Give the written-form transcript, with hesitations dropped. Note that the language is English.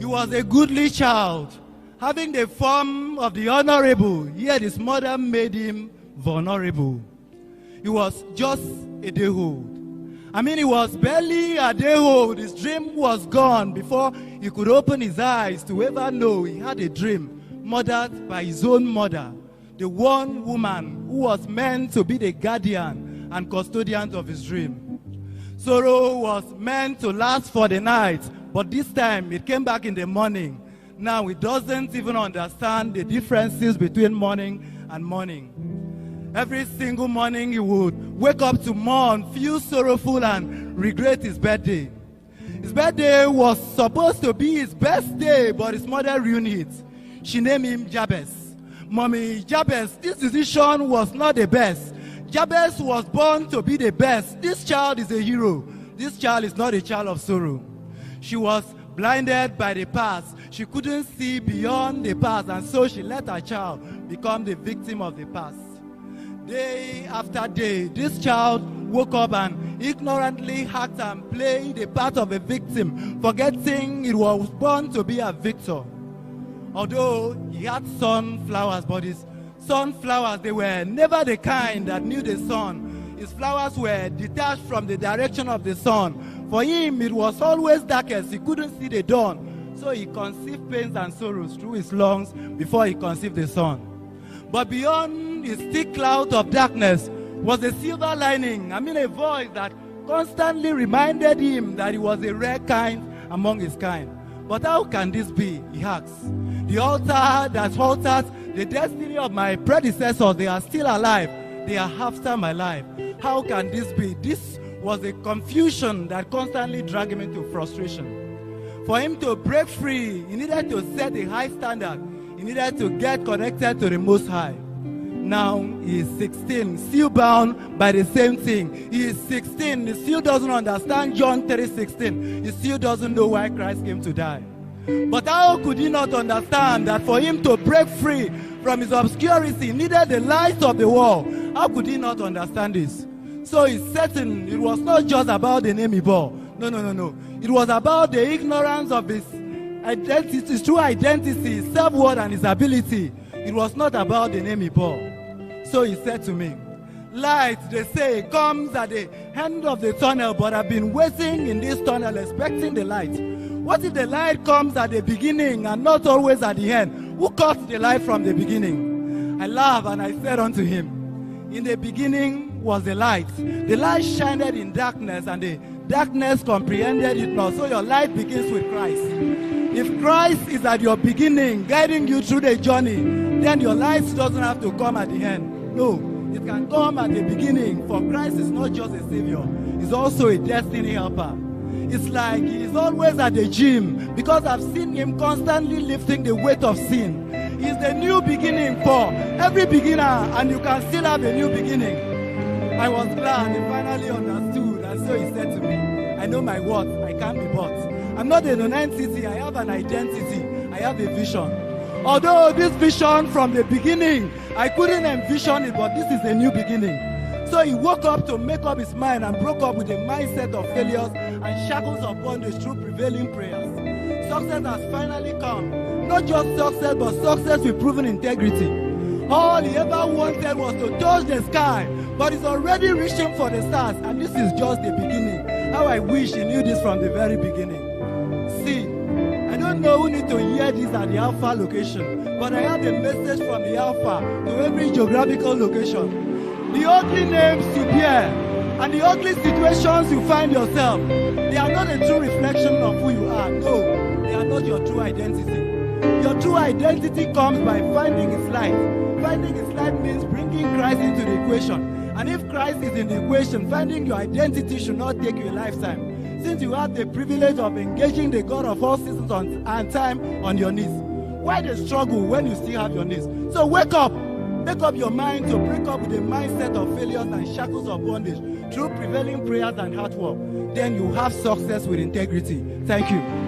He was a goodly child, having the form of the honorable, yet his mother made him vulnerable. He was just a day old. He was barely a day old. His dream was gone before he could open his eyes to ever know he had a dream, mothered by his own mother, the one woman who was meant to be the guardian and custodian of his dream. Sorrow was meant to last for the night, but this time it came back in the morning. Now he doesn't even understand the differences between morning and morning. Every single morning he would wake up to mourn, feel sorrowful, and regret his birthday. His birthday was supposed to be his best day, but his mother ruined it. She named him Jabez. Mommy, Jabez, this decision was not the best. Jabez was born to be the best. This child is a hero. This child is not a child of sorrow. She was blinded by the past. She couldn't see beyond the past, and so she let her child become the victim of the past. Day after day, this child woke up and ignorantly hacked and played the part of a victim, forgetting it was born to be a victor. Although he had sunflowers, but his sunflowers, they were never the kind that knew the sun. His flowers were detached from the direction of the sun. For him, it was always darkest. He couldn't see the dawn. So he conceived pains and sorrows through his lungs before he conceived the sun. But beyond his thick cloud of darkness was a silver lining. A voice that constantly reminded him that he was a rare kind among his kind. But how can this be? He asks. The altar that altered the destiny of my predecessors, they are still alive. They are after my life. How can this be? This was a confusion that constantly dragged him into frustration. For him to break free, he needed to set a high standard. He needed to get connected to the Most High. Now he is 16, still bound by the same thing. He is 16, he still doesn't understand John 3:16. He still doesn't know why Christ came to die. But how could he not understand that for him to break free from his obscurity, he needed the light of the world? How could he not understand this? So he's certain it was not just about the name he bore. No. It was about the ignorance of his identity, his true identity, his self-worth, and his ability. It was not about the name he bore. So he said to me, light, they say, comes at the end of the tunnel, but I've been waiting in this tunnel expecting the light. What if the light comes at the beginning and not always at the end? Who cut the light from the beginning? I laughed and I said unto him, in the beginning was the light. The light shined in darkness, and the darkness comprehended it not. So your light begins with Christ. If Christ is at your beginning, guiding you through the journey, then your light doesn't have to come at the end. No, it can come at the beginning, for Christ is not just a savior, he's also a destiny helper. It's like he's always at the gym, because I've seen him constantly lifting the weight of sin. He's the new beginning for every beginner, and you can still have a new beginning. I was glad he finally understood, and so he said to me, I know my worth, I can't be bought. I'm not a non-entity, I have an identity, I have a vision. Although this vision from the beginning, I couldn't envision it, but this is a new beginning. So he woke up to make up his mind and broke up with a mindset of failures and shackles of bondage through prevailing prayers. Success has finally come. Not just success, but success with proven integrity. All he ever wanted was to touch the sky, but he's already reaching for the stars, and this is just the beginning. How I wish he knew this from the very beginning. See, I don't know who need to hear this at the Alpha location, but I have a message from the Alpha to every geographical location. The ugly names you bear and the ugly situations you find yourself, they are not a true reflection of who you are. No, they are not your true identity. Your true identity comes by finding His light. Finding His light means bringing Christ into the equation. And if Christ is in the equation, finding your identity should not take you a lifetime, since you have the privilege of engaging the God of all seasons and time on your knees. Why the struggle when you still have your knees? So wake up. Make up your mind to break up with the mindset of failures and shackles of bondage through prevailing prayers and hard work. Then you have success with integrity. Thank you.